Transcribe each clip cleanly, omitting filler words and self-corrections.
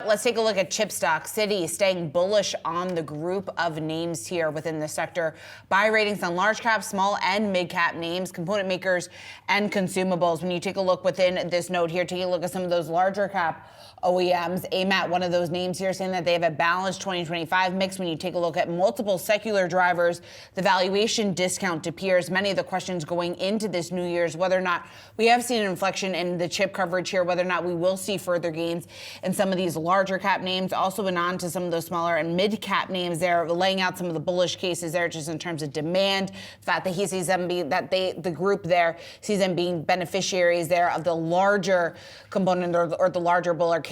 let's take a look at chip stocks. Citi staying bullish on the group of names here within the sector. Buy ratings on large cap, small and mid cap names, component makers, and consumables. When you take a look within this note here, take a look at some of those larger cap OEMs. AMAT, one of those names here, saying that they have a balanced 2025 mix. When you take a look at multiple secular drivers, the valuation discount to peers. Many of the questions going into this New Year's, whether or not we have seen an inflection in the chip coverage here, whether or not we will see further gains in some of these larger cap names. Also went on to some of those smaller and mid cap names there, laying out some of the bullish cases there just in terms of demand. The fact that he sees them being, the group there sees them being beneficiaries there of the larger component or the larger bullish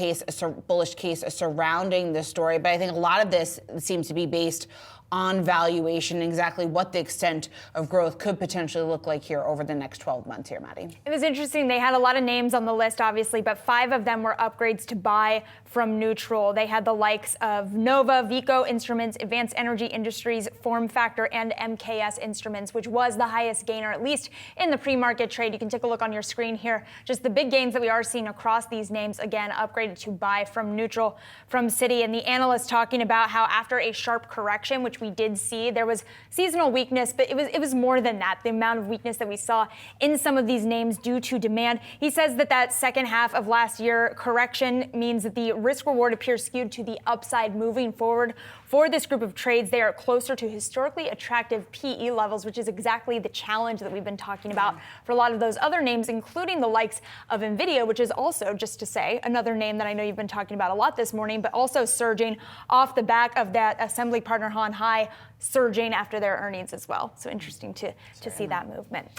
case surrounding this story. But I think a lot of this seems to be based on valuation, exactly what the extent of growth could potentially look like here over the next 12 months here, Maddie. It was interesting. They had a lot of names on the list, obviously, but 5 of them were upgrades to buy from neutral. They had the likes of Nova, Veeco Instruments, Advanced Energy Industries, Form Factor, and MKS Instruments, which was the highest gainer, at least in the pre-market trade. You can take a look on your screen here. Just the big gains that we are seeing across these names, again, upgraded to buy from neutral from Citi. And the analysts talking about how after a sharp correction, which we did see, there was seasonal weakness, but it was more than that. The amount of weakness that we saw in some of these names due to demand. He says that second half of last year correction means that the risk reward appears skewed to the upside moving forward. For this group of trades, they are closer to historically attractive PE levels, which is exactly the challenge that we've been talking about for a lot of those other names, including the likes of NVIDIA, which is also, just to say, another name that I know you've been talking about a lot this morning, but also surging off the back of that assembly partner Han Hai surging after their earnings as well. So interesting to see that movement.